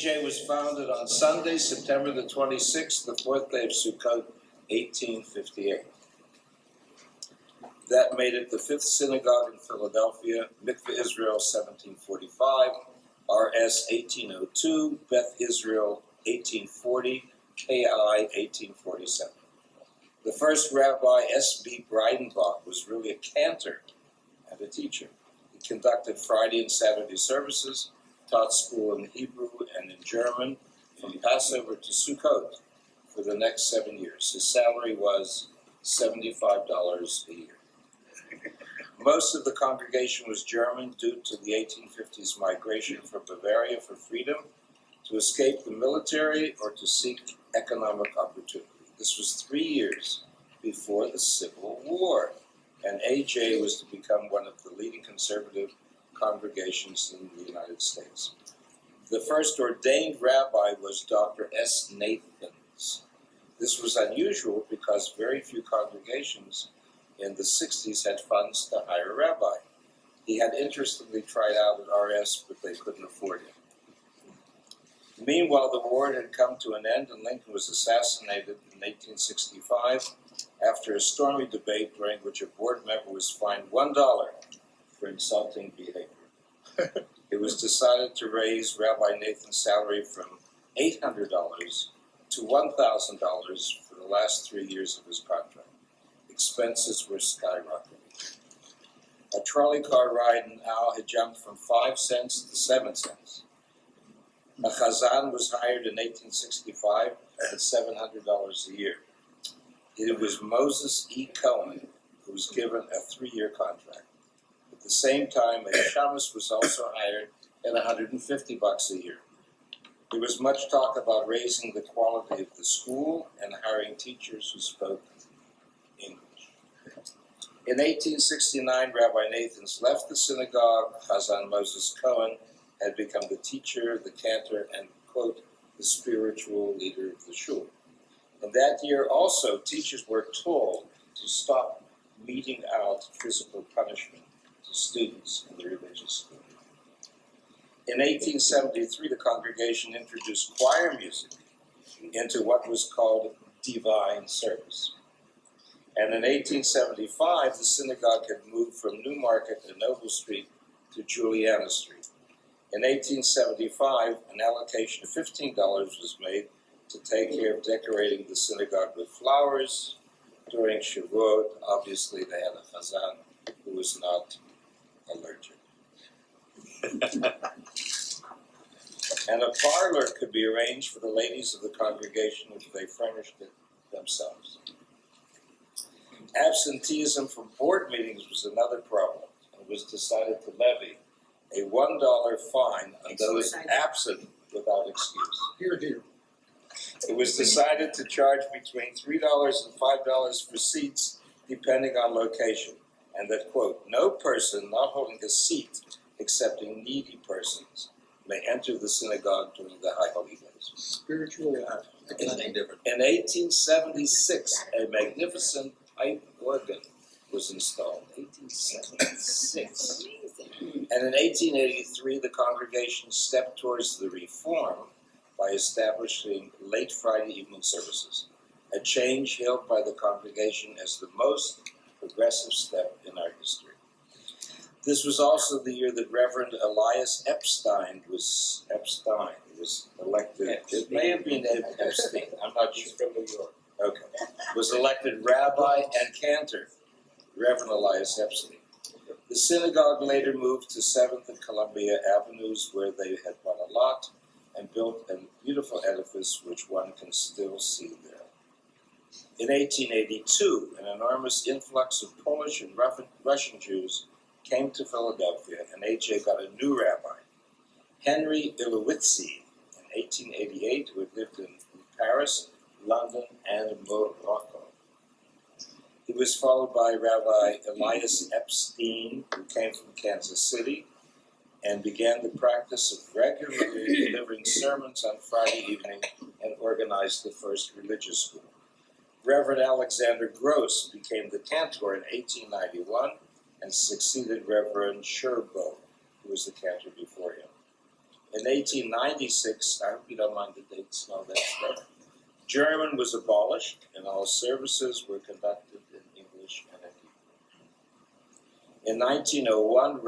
AJ was founded on Sunday, September the 26th, the fourth day of Sukkot, 1858. That made it the fifth synagogue in Philadelphia, Mikveh Israel, 1745, RS 1802, Beth Israel, 1840, KI, 1847. The first Rabbi S.B. Breidenbach was really a cantor and a teacher. He conducted Friday and Saturday services, taught school in Hebrew and in German from Passover to Sukkot for the next 7 years. His salary was $75 a year. Most of the congregation was German due to the 1850s migration from Bavaria for freedom, to escape the military, or to seek economic opportunity. This was 3 years before the Civil War, and AJ was to become one of the leading conservative congregations in the United States. The first ordained rabbi was Dr. S. Nathans. This was unusual because very few congregations in the 60s had funds to hire a rabbi. He had interestingly tried out at RS, but they couldn't afford him. Meanwhile, the war had come to an end and Lincoln was assassinated in 1865 after a stormy debate during which a board member was fined $1 for insulting behavior. It was decided to raise Rabbi Nathan's salary from $800 to $1,000 for the last 3 years of his contract. Expenses were skyrocketing. A trolley car ride in Al had jumped from 5 cents to 7 cents. A Hazzan was hired in 1865 at $700 a year. It was Moses E. Cohen who was given a 3-year contract. At the same time, a shamus was also hired at $150 a year. There was much talk about raising the quality of the school and hiring teachers who spoke English. In 1869, Rabbi Nathans left the synagogue. Hazzan Moses Cohen had become the teacher, the cantor, and, quote, the spiritual leader of the shul. And that year also, teachers were told to stop meting out physical punishment to students in the religious school. In 1873, the congregation introduced choir music into what was called divine service. And in 1875, the synagogue had moved from Newmarket and Noble Street to Juliana Street. In 1875, an allocation of $15 was made to take care of decorating the synagogue with flowers. During Shavuot, obviously they had a Hazzan who was not allergic. And a parlor could be arranged for the ladies of the congregation if they furnished it themselves. Absenteeism from board meetings was another problem. It was decided to levy a $1 fine on those absent without excuse. Here, here. It was decided to charge between $3 and $5 for seats, depending on location, and that, quote, no person not holding a seat, excepting needy persons, may enter the synagogue during the high holy days. Spiritual. Anything different. In 1876, a magnificent pipe organ was installed. 1876. And in 1883, the congregation stepped towards the reform by establishing late Friday evening services, a change hailed by the congregation as the most progressive step in our history. This was also the year that Reverend Elias Epstein was elected. It may have been Epstein, I'm not sure. He's from New York. Okay. Was elected rabbi and cantor, Reverend Elias Epstein. The synagogue later moved to 7th and Columbia Avenues, where they had bought a lot and built a beautiful edifice which one can still see there. In 1882, an enormous influx of Polish and Russian Jews came to Philadelphia, and AJ got a new rabbi, Henry Ilowitzy, in 1888, who had lived in Paris, London, and Morocco. He was followed by Rabbi Elias Epstein, who came from Kansas City, and began the practice of regularly delivering sermons on Friday evening and organized the first religious school. Reverend Alexander Gross became the cantor in 1891 and succeeded Reverend Sherbo, who was the cantor before him. In 1896, I hope you don't mind the dates and all that stuff, German was abolished and all services were conducted in English and in Hebrew. In 1901,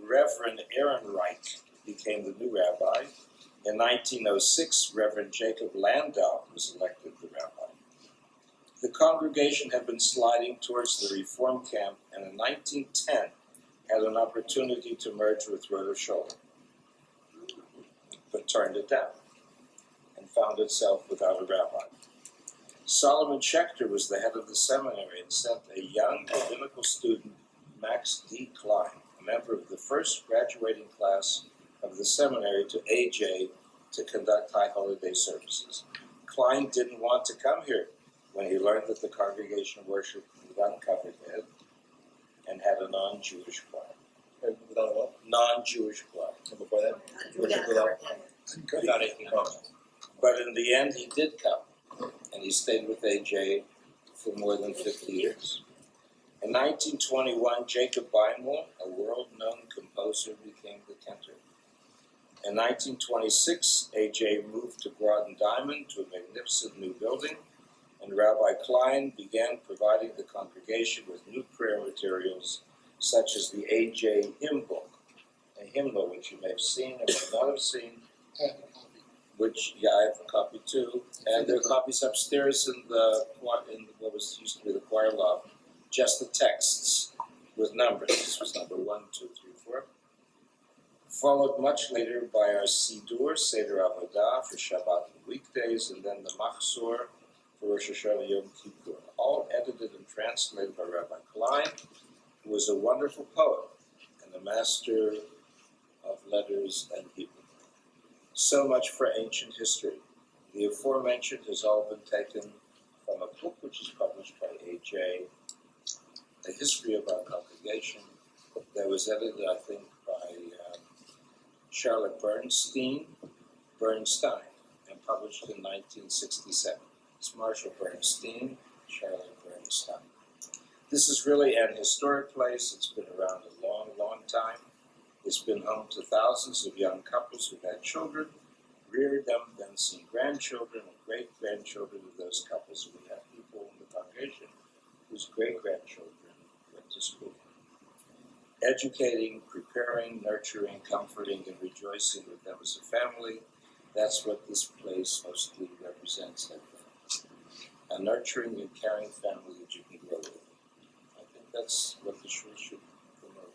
Reverend Aaron Wright became the new rabbi. In 1906, Reverend Jacob Landau was elected the rabbi. The congregation had been sliding towards the reform camp, and in 1910 had an opportunity to merge with Rhoda Scholler, but turned it down and found itself without a rabbi. Solomon Schechter was the head of the seminary and sent a young rabbinical student, Max D. Klein, a member of the first graduating class of the seminary, to AJ to conduct high holiday services. Klein didn't want to come here when he learned that the congregation worshiped with uncovered head and had a non-Jewish choir. Without a what? Non-Jewish choir. And before that? Without anything else. But in the end, he did come, and he stayed with AJ for more than 50 years. In 1921, Jacob Beinwell, a world-known composer, became the cantor. In 1926, AJ moved to Broad and Diamond to a magnificent new building, and Rabbi Klein began providing the congregation with new prayer materials, such as the AJ hymn book, a hymnal which you may have seen or may not have seen. I have a copy. Which, yeah, I have a copy too, and there are copies upstairs in what was used to be the choir loft. Just the texts with numbers. This was number 1, 2, 3, 4. Followed much later by our Sidur, Seder Avodah for Shabbat and weekdays, and then the Machzor for Rosh Hashanah Yom Kippur. All edited and translated by Rabbi Klein, who was a wonderful poet and a master of letters and Hebrew. So much for ancient history. The aforementioned has all been taken from a book which is published by AJ, A History of Our Congregation, that was edited, I think, by Charlotte Bernstein, and published in 1967. It's Marshall Bernstein, Charlotte Bernstein. This is really an historic place. It's been around a long, long time. It's been home to thousands of young couples who've had children, reared them, then seen grandchildren and great-grandchildren of those couples. We have people in the congregation whose great-grandchildren went to school. Educating, preparing, nurturing, comforting, and rejoicing with them as a family, that's what this place mostly represents. A nurturing and caring family that you can grow with. I think that's what the shul should promote.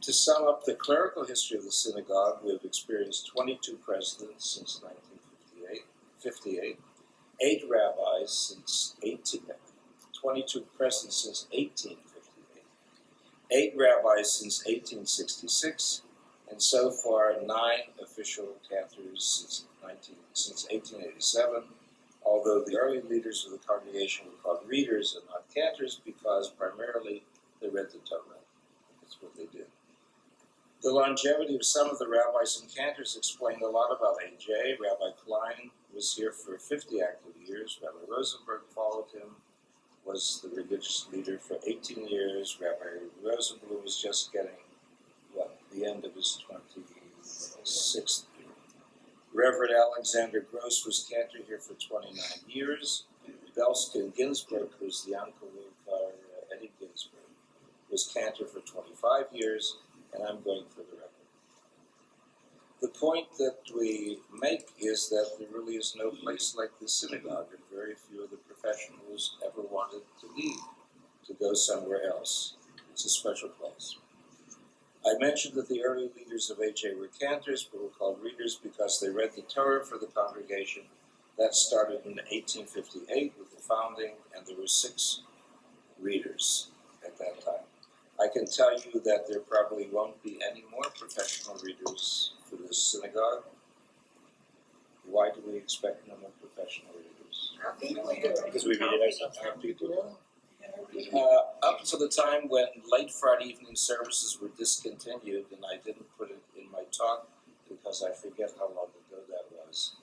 To sum up the clerical history of the synagogue, we have experienced 22 presidents since 1958, 8 rabbis since 22 presidents since 1858, 8 rabbis since 1866, and so far 9 official cantors since 1887, although the early leaders of the congregation were called readers and not cantors because primarily they read the Torah. That's what they did. The longevity of some of the rabbis and cantors explained a lot about AJ. Rabbi Klein was here for 50 active years. Rabbi Rosenberg followed him, was the religious leader for 18 years. Rabbi Rosenblum was just getting, the end of his 26th year. Reverend Alexander Gross was cantor here for 29 years. Belskin Ginsburg, who's the uncle of Eddie Ginsburg, was cantor for 25 years, and I'm going for the record. The point that we make is that there really is no place like this synagogue, and very few of the professionals ever wanted to leave, to go somewhere else. It's a special place. I mentioned that the early leaders of AJ were cantors, but were called readers because they read the Torah for the congregation. That started in 1858 with the founding, and there were 6 readers at that time. I can tell you that there probably won't be any more professional readers for this synagogue. Why do we expect no more professional readers? Because we read it ourselves. Our people. Up until the time when late Friday evening services were discontinued, and I didn't put it in my talk because I forget how long ago that was.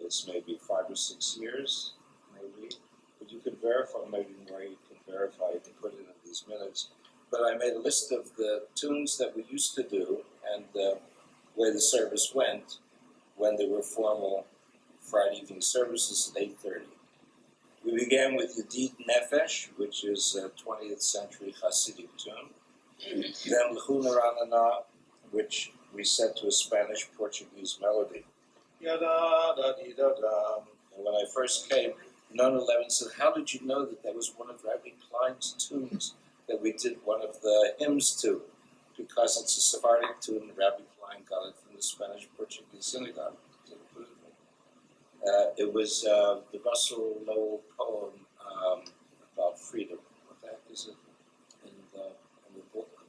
It's maybe 5 or 6 years, maybe. But you can verify, maybe more, you can verify, you can put it in these minutes. But I made a list of the tunes that we used to do and the way the service went. when there were formal Friday evening services at 8:30. We began with Yedid Nefesh, which is a 20th century Hasidic tune. Then L'chuna Ranana, which we set to a Spanish-Portuguese melody. And when I first came, Nona Levin said, "How did you know that was one of Rabbi Klein's tunes that we did one of the hymns to?" Because it's a Sephardic tune, Rabbi Klein got it from the Spanish-Portuguese synagogue. It was the Russell Lowell poem about freedom. What the heck is it in the book?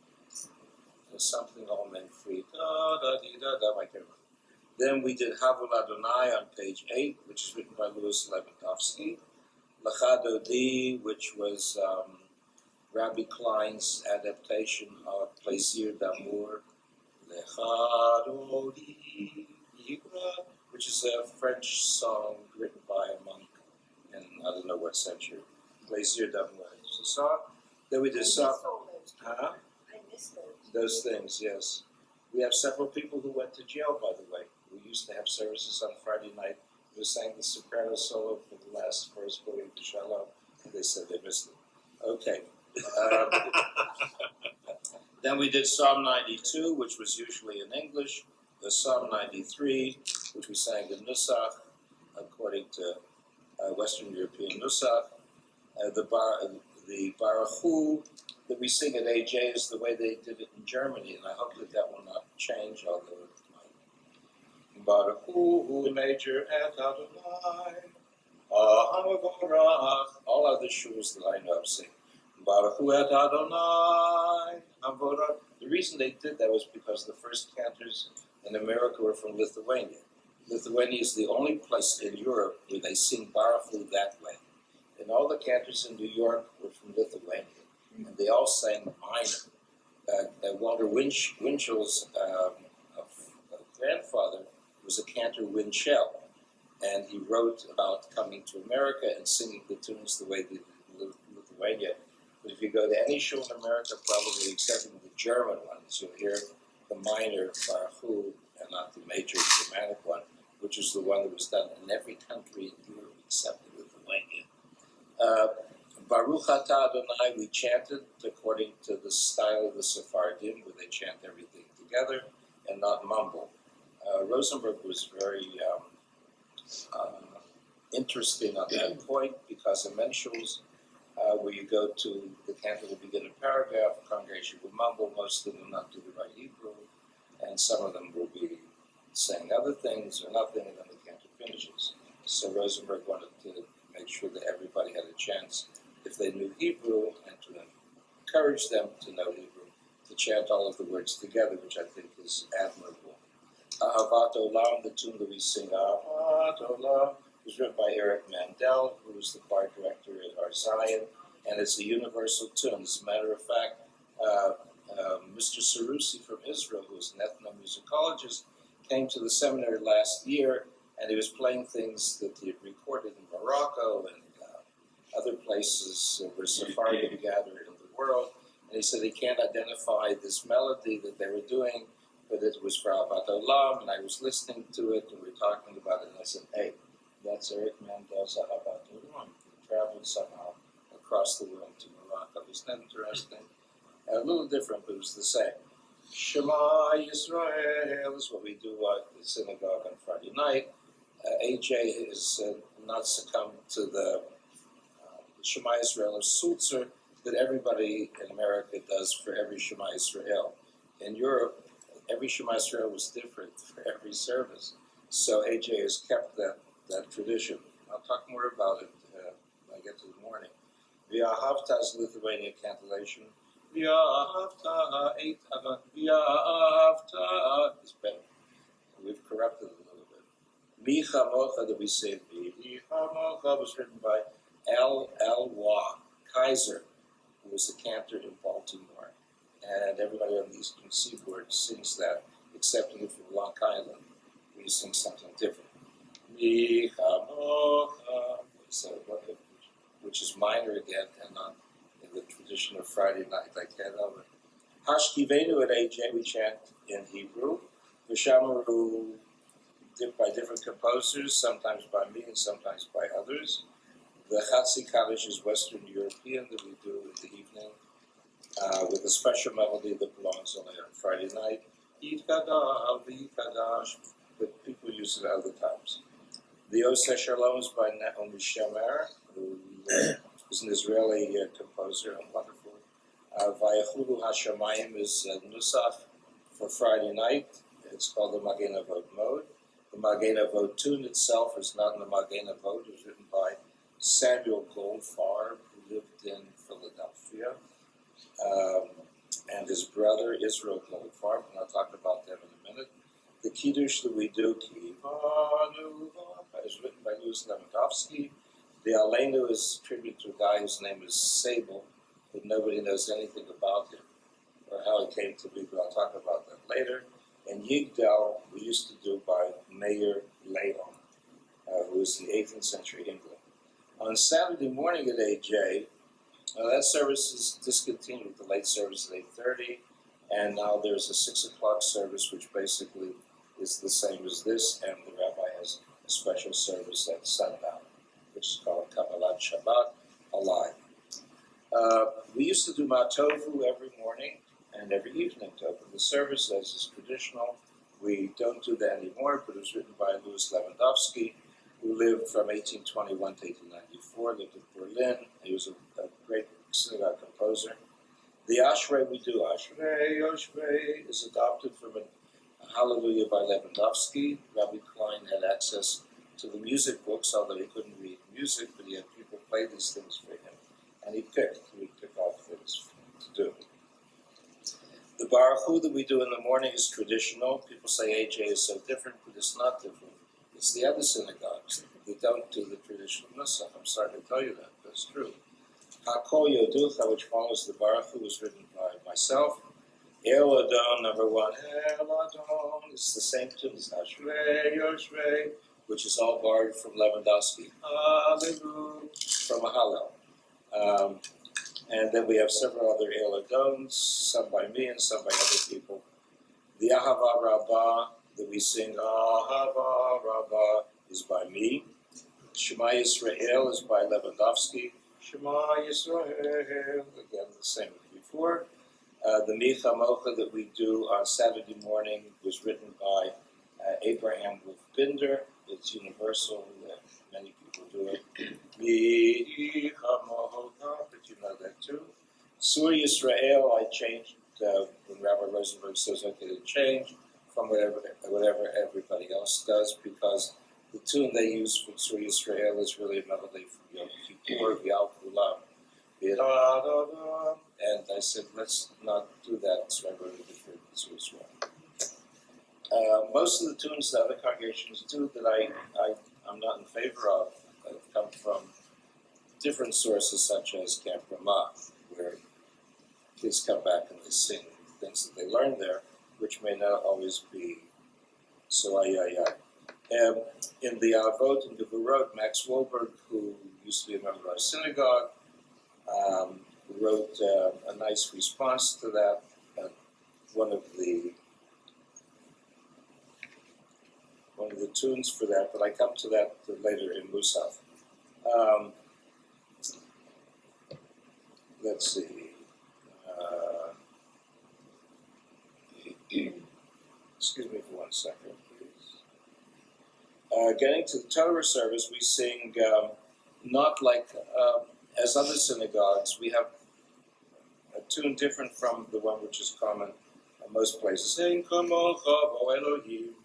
There's something all men free. I can't remember. Then we did Havul Adonai on page 8, which is written by Louis Lewandowski. Lecha Dodi, which was Rabbi Klein's adaptation of Plaisir d'Amour. Lecha Dodi, which is a French song written by a monk in I don't know what century. Plaisir d'Amour is a song. Then we did some. Huh? I missed those. Those things, yes. We have several people who went to jail, by the way. We used to have services on Friday night. We sang the soprano solo for the last verse, going to Shalom, and they said they missed it. Okay. Then we did Psalm 92, which was usually in English. The Psalm 93, which we sang in Nusach, according to Western European Nusach. The Baruch Hu that we sing at AJ is the way they did it in Germany, and I hope that will not change, although it might. Baruch Hu major et Adonai, all other shuls that I know of sing. Baruch Hu et Adonai, Avorach. The reason they did that was because the first cantors in America were from Lithuania. Lithuania is the only place in Europe where they sing Baruch Hu that way. And all the cantors in New York were from Lithuania, and they all sang minor. Walter Winchell's grandfather was a cantor Winchell, and he wrote about coming to America and singing the tunes the way they did in Lithuania. But if you go to any show in America, probably except in the German ones, you'll hear the minor Baruch Hu and not the major Germanic one, which is the one that was done in every country in Europe except in Lithuania. Baruch Atah Adonai, we chanted according to the style of the Sephardim, where they chant everything together and not mumble. Rosenberg was very interesting on that point, because in Menschels, where you go to the cantor will begin a paragraph, the congregation will mumble, most of them will not do the right Hebrew, and some of them will be saying other things or nothing, and then the cantor finishes. So Rosenberg wanted to make sure that everybody had a chance, if they knew Hebrew, and to encourage them to know Hebrew, to chant all of the words together, which I think is admirable. Ahavat Olam, the tune that we sing, Ahavat Olam, was written by Eric Mandel, who was the choir director at our Zion, and it's a universal tune. As a matter of fact, Mr. Sarusi from Israel, who is an ethnomusicologist, came to the seminary last year, and he was playing things that he had recorded in Morocco and other places where Sephardim gather in the world. And he said he can't identify this melody that they were doing, but it was for Ahavat Olam, and I was listening to it, and we were talking about it, and I said, hey, that's Eric Mandel's Ahavat Olam. He traveled somehow across the world to Morocco. Isn't that interesting? A little different, but it was the same. Shema Yisrael is what we do at the synagogue on Friday night. AJ has not succumbed to the Shema Yisrael of Seltzer that everybody in America does for every Shema Yisrael. In Europe, every Shema Yisrael was different for every service. So AJ has kept that tradition. I'll talk more about it when I get to the morning. V'ahavta is Lithuanian cantillation. V'ahavta, V'ahavta is better. We've corrupted it a little bit. Mi Chamocha, that we say Mi Chamocha, was written by L. Kaiser, who was a cantor in Baltimore. And everybody on the Eastern Seaboard sings that, except if from Long Island, where you sing something different. Mi Chamocha, which is minor again, and not in the tradition of Friday night. I can't help it. Hashkivenu at AJ, we chant in Hebrew. V'shamaru by different composers, sometimes by me and sometimes by others. The Chatzi Kaddish is Western European that we do in the evening with a special melody that belongs only on Friday night. Yitkadash, Yitkadash, but people use it other times. The Oseh Shalom is by Naomi Shemer, who is an Israeli composer and wonderful. Vayachulu Hashamayim is Nusach for Friday night. It's called the Magen Avot mode. The Magen Avot tune itself is not in the Magen Avot. It was written by Samuel Goldfarb, who lived in Philadelphia, and his brother Israel Goldfarb, and I'll talk about them in a minute. The Kiddush that we do, is written by Louis Lewandowski. The Aleinu is a tribute to a guy whose name is Sable, but nobody knows anything about him or how he came to be, but I'll talk about that later. And Yigdal, we used to do by Meir Leon, who was in 18th century England. On Saturday morning at AJ, that service is discontinued with the late service at 8:30, and now there's a 6 o'clock service, which basically is the same as this, and the rabbi has a special service at sundown, which is called Kabbalat Shabbat Alive. We used to do Matovu every morning and every evening. The service, as is traditional, we don't do that anymore, but it was written by Louis Lewandowski, who lived from 1821 to 1894, lived in Berlin. He was a great synagogue composer. The Ashrei we do, Ashrei is adopted from a Hallelujah by Lewandowski. Rabbi Klein had access to the music books, although he couldn't read music, but he had people play these things for him. And he would pick out things to do. The Baruch Hu that we do in the morning is traditional. People say AJ is so different, but it's not different. It's the other synagogues. They don't do the traditional Nusach. I'm sorry to tell you that, but it's true. Hakol Yoducha, which follows the Baruch Hu, was written by myself. El Adon, number one. El Adon. It's the same tune as Ashrei, Yoshrei, which is all borrowed from Lewandowski. Hallelujah. From a Hallel. And then we have several other El Adons, some by me and some by other people. The Ahava Rabbah that we sing, Ahava Rabbah, is by me. Shema Yisrael is by Lewandowski. Shema Yisrael, again, the same as before. The Micha Mocha that we do on Saturday morning was written by Abraham Wolf-Binder. It's universal, many people do it. Micha Mocha, but you know that too. Sur Yisrael, I changed when Rabbi Rosenberg says okay to change from whatever everybody else does, because the tune they use for Sur Yisrael is really a melody from Yom Kippur, V'al Kulam. And I said, let's not do that, so I wrote a different Sur Yisrael. Most of the tunes that other congregations do that I'm not in favor of have come from different sources, such as Camp Ramah, where kids come back and they sing things that they learned there, which may not always be so in the Avot and Gevurot, Max Wolberg, who used to be a member of our synagogue, wrote a nice response to that. One of the tunes for that, but I come to that later in Musaf. Let's see. Excuse me for 1 second, please. Getting to the Torah service, we sing not like as other synagogues. We have a tune different from the one which is common in most places. Sing Kamocha Bo Elohim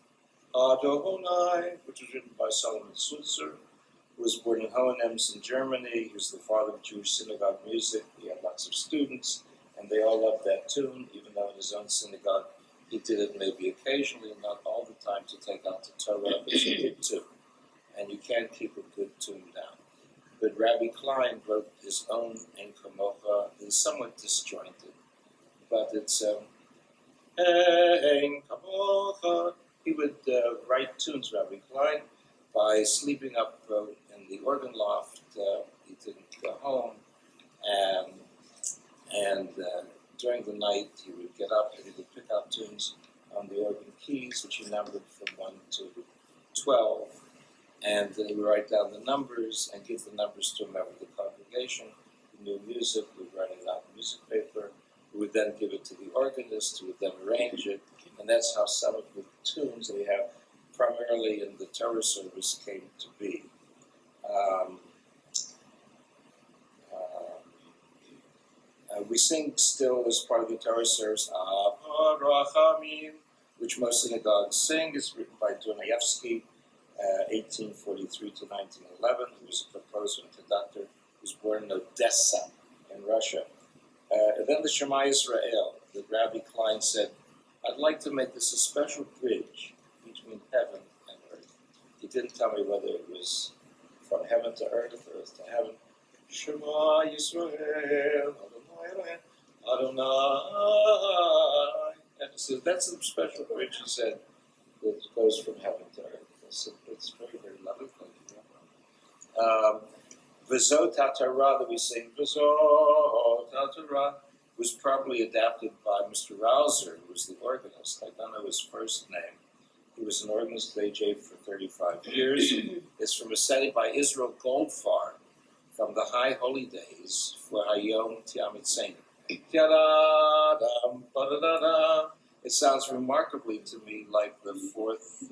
Adonai, which was written by Solomon Seltzer, who was born in Hohenems in Germany. He was the father of Jewish synagogue music. He had lots of students, and they all loved that tune, even though in his own synagogue he did it maybe occasionally, not all the time, to take out the Torah, but it's a good tune. And you can't keep a good tune down. But Rabbi Klein wrote his own Ein Kamocha. It's somewhat disjointed, but it's Ein Kamocha. He would write tunes, Rabbi Klein, by sleeping up in the organ loft. He didn't go home, and during the night he would get up and he would pick out tunes on the organ keys, which he numbered from 1 to 12, and then he would write down the numbers and give the numbers to a member of the congregation who knew music. We would write it out on music paper. We would then give it to the organist, who would then arrange it, and that's how some of the tunes that we have primarily in the Torah service came to be. We sing still as part of the Torah service, Avad Rachamim, which most synagogues sing. It's written by Dunayevsky, 1843 to 1911, who was a composer and conductor, who was born in Odessa in Russia. And then the Shema Yisrael, that Rabbi Klein said, I'd like to make this a special bridge between heaven and earth. He didn't tell me whether it was from heaven to earth to heaven. Shema Yisrael, Adonai, Adonai. And so that's a special bridge, he said, that goes from heaven to earth. It's very, very lovely. V'zot HaTorah that we sing, V'zot HaTorah, was probably adapted by Mr. Rauser, who was the organist. I don't know his first name. He was an organist at age 8 for 35 years. It's from a setting by Israel Goldfarb from the High Holy Days for Hayom Tiamitzenu. It sounds remarkably to me like the fourth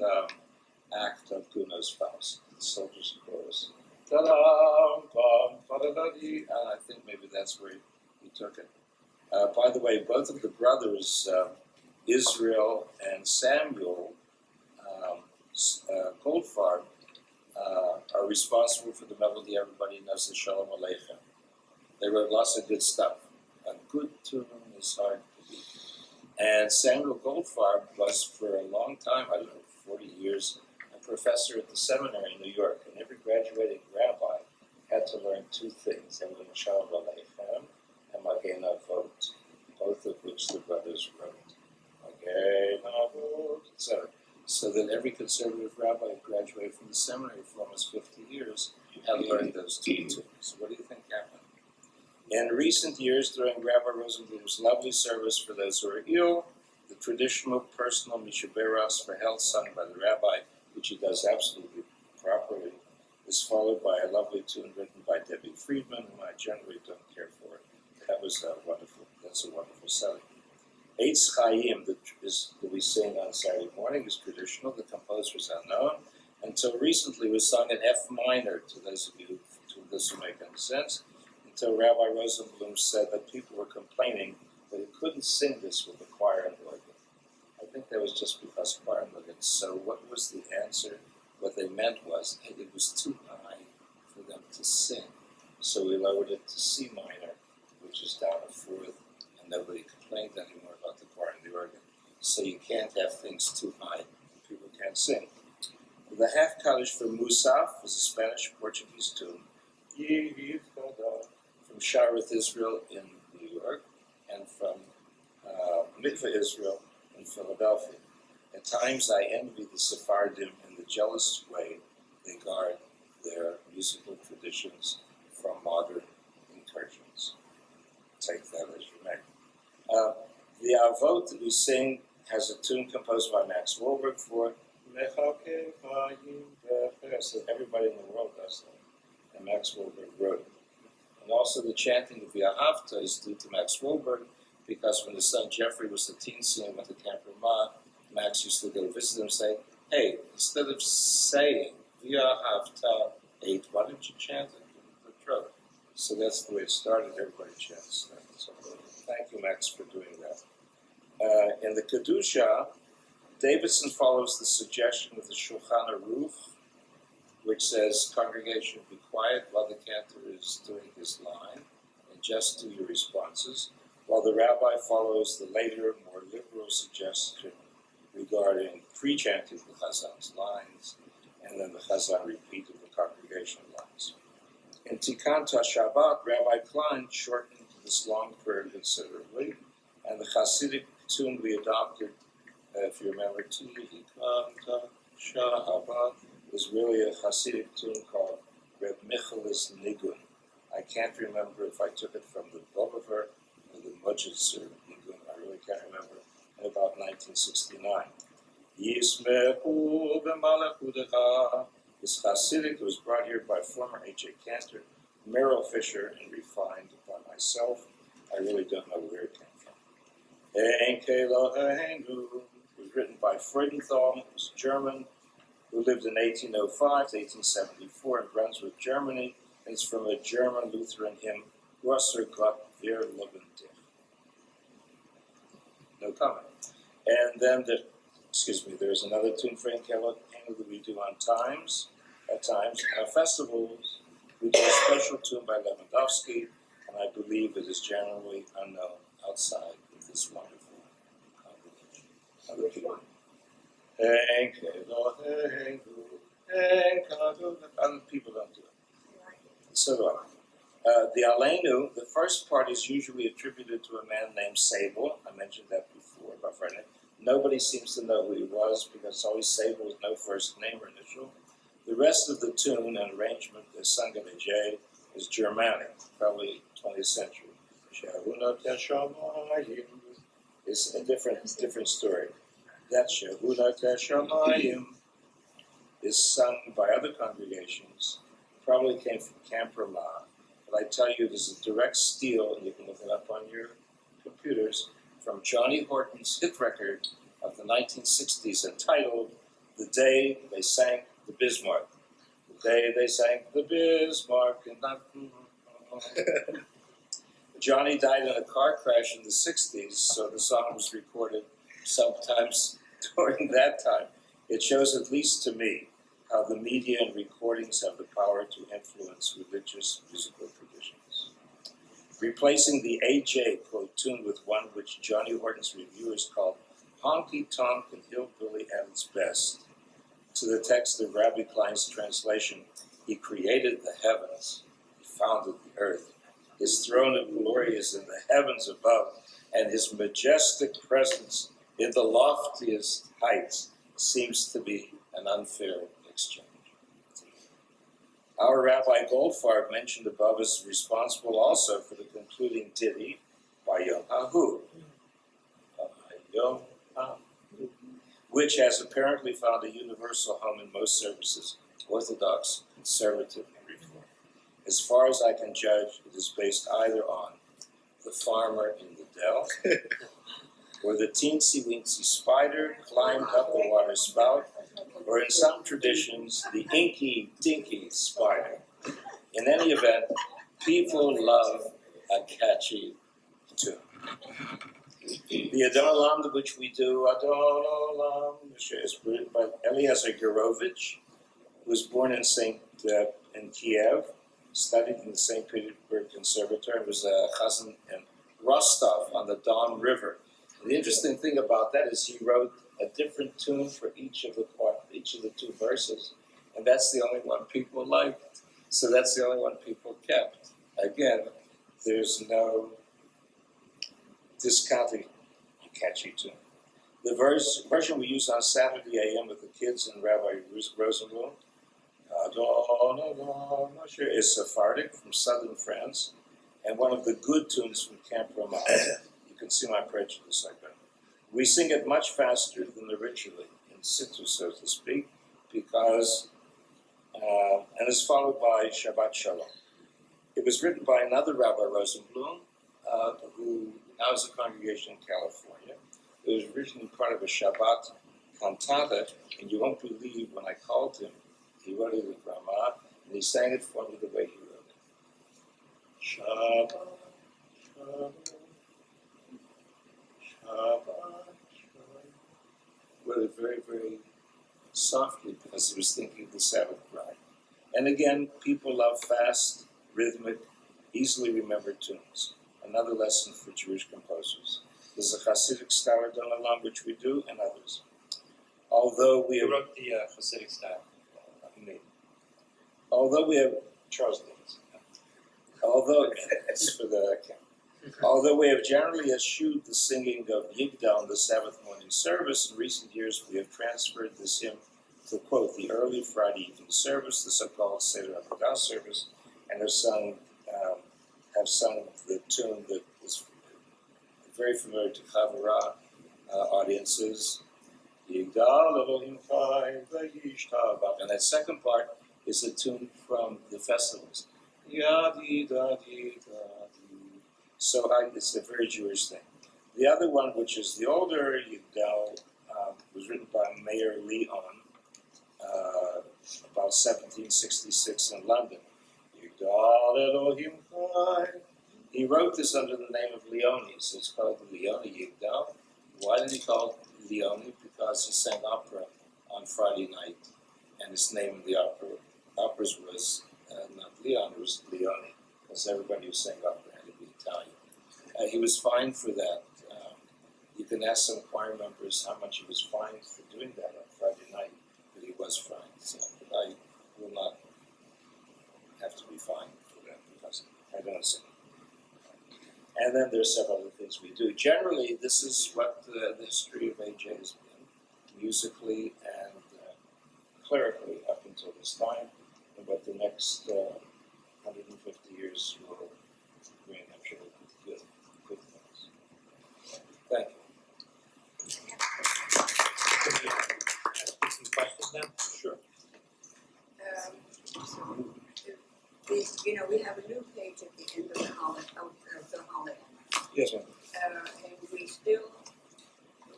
act of Gounod's Faust, the Soldier's Chorus. And I think maybe that's where he took it. By the way, both of the brothers, Israel and Samuel Goldfarb, are responsible for the melody everybody knows, the Shalom Aleichem. They wrote lots of good stuff. A good tune is hard to beat. And Samuel Goldfarb was for a long time, I don't know, 40 years, a professor at the seminary in New York. And every graduating rabbi had to learn two things. They would learn Shalom Aleichem and Magen Avot, both of which the brothers wrote. Magen Avot, etc. So that every conservative rabbi who graduated from the seminary for almost 50 years had learned those two tunes. So what do you think happened? In recent years, during Rabbi Rosenblum's lovely service for those who are ill, the traditional personal Mishaberas for health sung by the rabbi, which he does absolutely properly, is followed by a lovely tune written by Debbie Friedman, whom I generally don't care for. That's a wonderful setting. Eitz Chaim, that we sing on Saturday morning, is traditional. The composer is unknown. Until recently, was sung in F minor, to those of you who this will make any sense, until Rabbi Rosenblum said that people were complaining that he couldn't sing this with the choir and organ. I think that was just because choir and organ. So what was the answer? What they meant was it was too high for them to sing. So we lowered it to C minor, which is down a fourth, and nobody complained anymore about the choir and the organ. So you can't have things too high, people can't sing. The half Kaddish for Musaf is a Spanish-Portuguese tune from Shareth Israel in New York and from Mikveh Israel in Philadelphia. At times I envy the Sephardim in the jealous way they guard their musical traditions from modern incursions. Take that as you may. The Avot that we sing has a tune composed by Max Wolberg for Mechake Vayim Befer. So everybody in the world does that. And Max Wolberg wrote it. And also the chanting of Yahavta is due to Max Wolberg, because when his son Jeffrey was a teen and went to Camp Ramah, Max used to go visit him and say, hey, instead of saying Yahavta 8, why don't you chant it in the throat? So that's the way it started. Everybody chants that. So thank you, Max, for doing that. In the Kedusha, Davidson follows the suggestion of the Shulchan Aruch, which says, congregation, be quiet while the cantor is doing his line, and just do your responses, while the rabbi follows the later, more liberal suggestion regarding pre-chanting the Hazzan's lines, and then the Hazzan repeated the congregation lines. In Tikkun Shabbat, Rabbi Klein shortened this long prayer considerably, and the Hasidic tune we adopted, if you remember, Tikkun Shabbat, is really a Hasidic tune called Reb Michaelis Nigun. I can't remember if I took it from the Bobover or the Mujitzer Nigun. I really can't remember. In about 1969. Yismechu b'malachudecha. This Hasidic was brought here by former H.A. Cantor, Merrill Fisher, and refined by myself. I really don't know where it came from. Ein Keloheinu was written by Freudenthal, who's German, who lived in 1805 to 1874 in Brunswick, Germany, and it's from a German Lutheran hymn, Grosser Gott, wir loben dich. No comment. And then there's another tune for Ein Keloheinu that we do at times. At festivals, we do a special tune by Lewandowski, and I believe it is generally unknown outside of this wonderful congregation. Other people. Other people don't do it. So do I. The Aleinu, the first part is usually attributed to a man named Sable. I mentioned that before, by friend. Nobody seems to know who he was because it's always Sable with no first name or initial. The rest of the tune and arrangement, the Sangalejay, is Germanic, probably 20th century. It's a different story. That Shehunat Hashamayim is sung by other congregations, probably came from Camp Ramah. But I tell you, this is a direct steal, and you can look it up on your computers, from Johnny Horton's hit record of the 1960s entitled The Day They Sank the Bismarck. The day they sank the Bismarck. Johnny died in a car crash in the 60s, so the song was recorded sometimes during that time. It shows, at least to me, how the media and recordings have the power to influence religious musical traditions. Replacing the AJ quote tune with one which Johnny Horton's reviewers called honky tonk and hillbilly at its best. To the text of Rabbi Klein's translation, he created the heavens, he founded the earth. His throne of glory is in the heavens above, and his majestic presence in the loftiest heights seems to be an unfair exchange. Our Rabbi Goldfarb, mentioned above, is responsible also for the concluding ditty by Yom HaHu, which has apparently found a universal home in most services, Orthodox, Conservative, and Reform. As far as I can judge, it is based either on the farmer in the dell, or the teensy-weensy spider climbed up the water spout, or in some traditions, the inky-dinky spider. In any event, people love a catchy tune. The Adon Olam, which we do, Adon Olam, is written by Eliezer Gerovich, who was born in Kiev, studied in the St. Petersburg Conservatory, and was a Hazzan in Rostov on the Don River. And the interesting thing about that is he wrote a different tune for each of the two verses, and that's the only one people liked. So that's the only one people kept. Again, there's no discounting a catchy tune. The version we use on Saturday a.m. with the kids and Rabbi Rosenblum is Sephardic from southern France, and one of the good tunes from Camp Ramah. You can see my prejudice like that. We sing it much faster than the ritually, in situ, so to speak, because, and is followed by Shabbat Shalom. It was written by another Rabbi Rosenblum, who now is a congregation in California. It was originally part of a Shabbat cantata, and you won't believe when I called him, he wrote it in Ramah, and he sang it for me the way he wrote it. Shabbat, Shabbat, Shabbat, Shabbat. Wrote it very, very softly because he was thinking of the Sabbath bride. And again, people love fast, rhythmic, easily remembered tunes. Another lesson for Jewish composers. There's a Hasidic style Adon Olam, which we do, and others. Although we Who wrote the Hasidic style? Although we have Charles Dickens. Although we have generally eschewed the singing of Yigdal in the Sabbath morning service, in recent years we have transferred this hymn to, quote, the early Friday evening service, the so-called Seder Avodah service, and have sung the tune that is very familiar to Chavurah audiences, Yigdal Elohim Chai v'yishtabach. And that second part is a tune from the festivals. Yadi dadi dadi. So it's a very Jewish thing. The other one, which is the older Yigdal, was written by Mayor Leon about 1766 in London. Yigdal Elohim Chai. He wrote this under the name of Leone, so it's called the Leone Yigdal. Why did he call it Leone? Because he sang opera on Friday night, and his name in the operas was not Leon, it was Leone, because everybody who sang opera had to be Italian. He was fined for that. You can ask some choir members how much he was fined for doing that on Friday night, but he was fined. So I will not have to be fined for that because I don't sing. And then there's several other things we do. Generally, this is what the history of AJ has been, musically and clerically up until this time, and what the next 150 years will bring, I'm sure, good things. Thank you. Some questions now? Sure. We have a new page at the end of the holiday. Yes, ma'am. And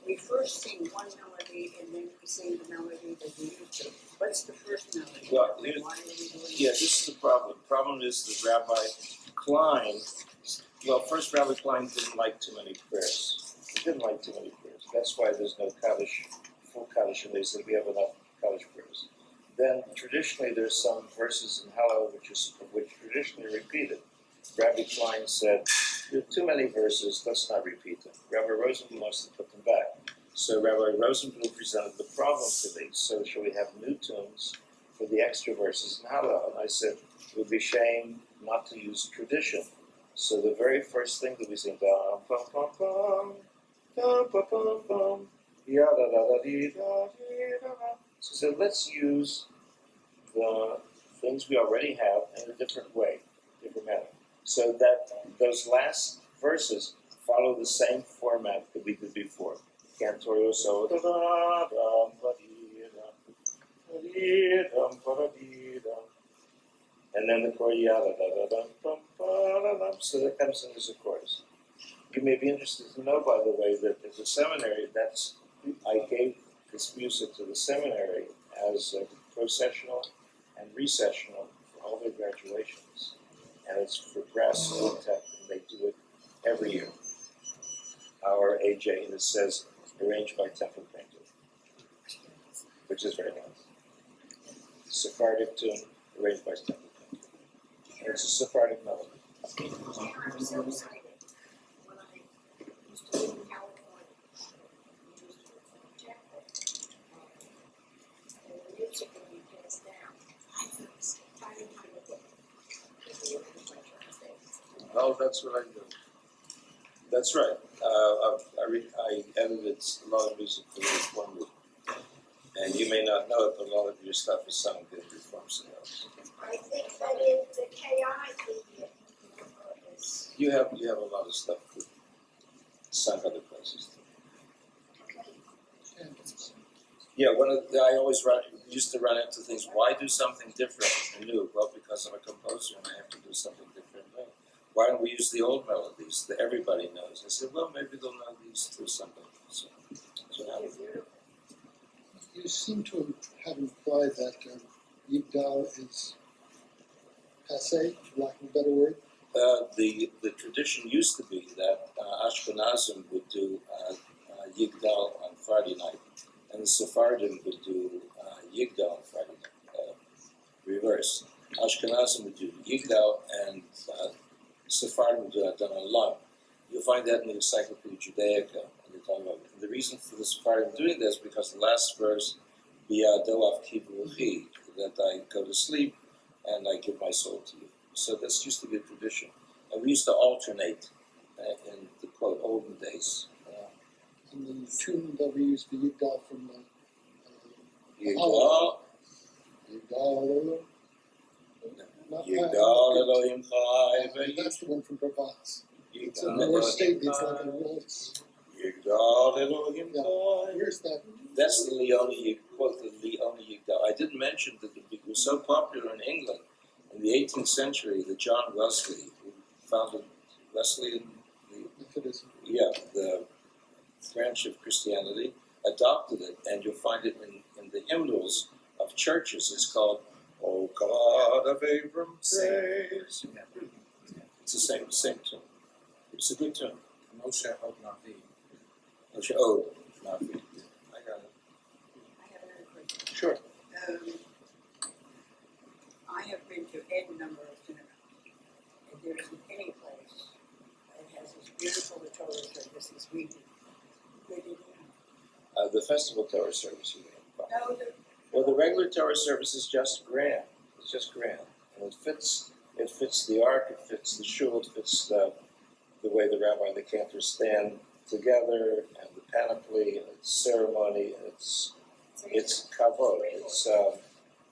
we first sing one melody and then we sing the melody that we used to. What's the first melody? Well, Why are we doing this is the problem. The problem is that Rabbi Klein, first Rabbi Klein didn't like too many prayers. He didn't like too many prayers. That's why there's no Kaddish, full Kaddish, and they said we have enough Kaddish prayers. Then traditionally there's some verses in Hallel which traditionally repeated. Rabbi Klein said, there are too many verses, let's not repeat them. Rabbi Rosenblum wants to put them back. So Rabbi Rosenblum presented the problem to me. So shall we have new tunes for the extra verses in Hallel? And I said, it would be shame not to use tradition. So the very first thing that we sing, dum pum pum pum, dum pum pum pum, ya da da da dee da dee da da. So I said, let's use the things we already have in a different way, different manner. So that those last verses follow the same format that we did before. Cantorio so da da dum ba dee dum ba dee dum. And then the chord ya da da dum dum ba da dum. So that comes in as a chorus. You may be interested to know, by the way, that at the seminary, I gave this music to the seminary as a processional and recessional for all their graduations. And it's for brass quintet, and they do it every year. Our AJ, and it says, arranged by Temple Painter, which is very nice. Sephardic tune, arranged by Temple Painter. And it's a Sephardic melody. I'm so excited. When I used to live in California, we used to project it. And the music would be passed down. I was trying to find a book. Oh, that's what I do. That's right. I edited a lot of music for the Reform movement. And you may not know it, but a lot of your stuff is sung in Reform singers. I think that is the chaotic. You have a lot of stuff sung other places. Yeah, I always used to run into things. Why do something different and new? Well, because I'm a composer and I have to do something different and new. Why don't we use the old melodies that everybody knows? I said, well, maybe they'll know these through somebody. So that's what happened. You seem to have implied that Yigdal is passé, for lack of a better word. The tradition used to be that Ashkenazim would do Yigdal on Friday night, and the Sephardim would do Yigdal on Friday night. Reverse. Ashkenazim would do Yigdal, and Sephardim would do that on Lung. You'll find that in the Encyclopedia Judaica. And they're talking about it. And the reason for the Sephardim doing this is because the last verse, B'yadoav kivuchi, that I go to sleep and I give my soul to you. So this used to be a tradition. And we used to alternate in the quote olden days. And the tune that we used, the Yigdal from Yigdal. Yigdal. Yigdal Elohim Chai. That's the one from Provence. It's a Yigdal more Elohim stately, it's like a waltz. Yigdal Elohim Yeah, Chai. here's that That's the Leone, quote, the Leone Yigdal. I didn't mention that it was so popular in England in the 18th century that John Wesley, who founded Wesleyan, Methodism. the branch of Christianity, adopted it, and you'll find it in the hymnals of churches. It's called "O God of Abram, praise." It's the same tune. It's a good tune. Moshe Od Navi. Moshe Od Navi. I got it. I have another question. Sure. I have been to any number of synagogues, and there isn't any place that has as beautiful a Torah service as we do. Where did you have? The festival Torah service you mean? No, Well, the regular Torah service is just grand. It's just grand, and it fits the ark, it fits the shul, it fits the way the rabbi and the cantor stand together, and the panoply, and its ceremony, and it's kavod.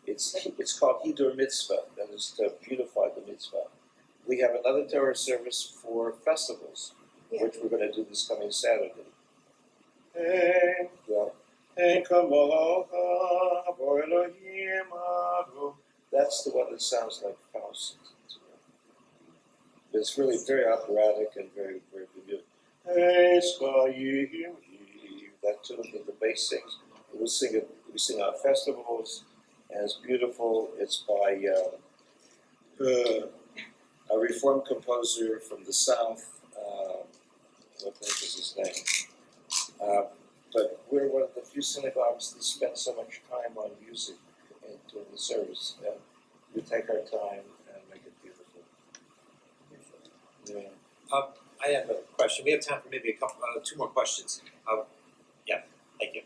It's called Hidur Mitzvah. That is to beautify the mitzvah. We have another Torah service for festivals, which we're going to do this coming Saturday. That's the one that sounds like Faust. It's really very operatic and very, very beautiful. That tune that the bass sings. We sing on festivals, and it's beautiful. It's by a Reformed composer from the South. What is his name? But we're one of the few synagogues that spend so much time on music and during the service. And we take our time and make it beautiful. Yeah. I have a question. We have time for maybe two more questions. Thank you.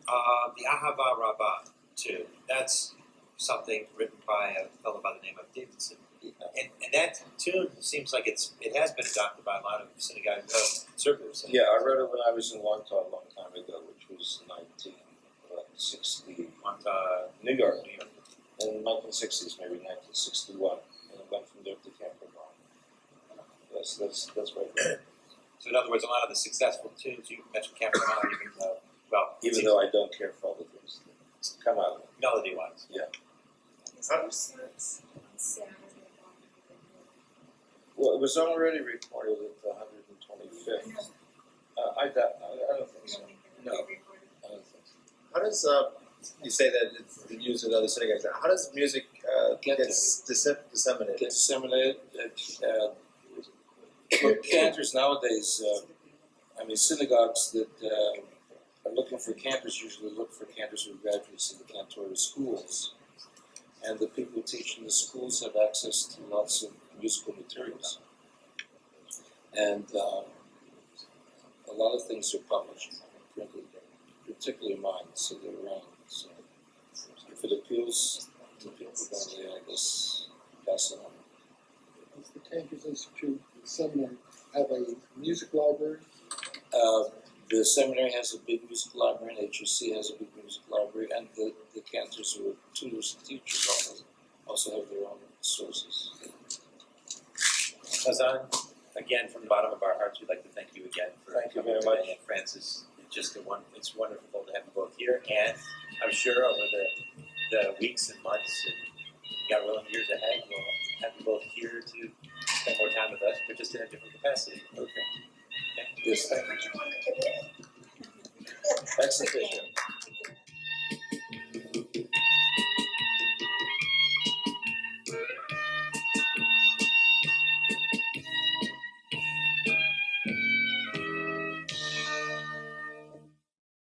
The Ahava Rabbah too. That's something written by a fellow by the name of Davidson. And that tune seems like it has been adopted by a lot of synagogue conservatives. Yeah, I wrote it when I was in Longtaw a long time ago, which was 1960. New York. In the 1960s, maybe 1961, and it went from there to Camp Vermont. That's right. So in other words, a lot of the successful tunes you mentioned Camp Vermont, even though I don't care for all the things that come out of it. melody-wise. Yeah. Is there service on Saturday morning? Well, it was already recorded at the 125th. I don't think so. No, I don't think so. How does you say that it's used in other synagogues? How does music Get get disseminated? Get disseminated. Cantors nowadays, synagogues that are looking for cantors usually look for cantors who are graduates of the cantora schools. And the people who teach in the schools have access to lots of musical materials. And a lot of things are published, printed, particularly mine, so they're around. So if it appeals to people, then I guess pass it on. Does the Cantors Institute, the seminary, have a music library? The seminary has a big music library, and HUC has a big music library, and the cantors who are tutors and teachers also have their own sources. Hazzan, again, from the bottom of our hearts, we'd like to thank you again for Thank you coming very today. And Francis, it's wonderful to have you both here, and I'm sure over the weeks and months and God willing years ahead, we'll have you both here to spend more time with us, but just in a different capacity. Okay. Yes, thank you. That's the vision.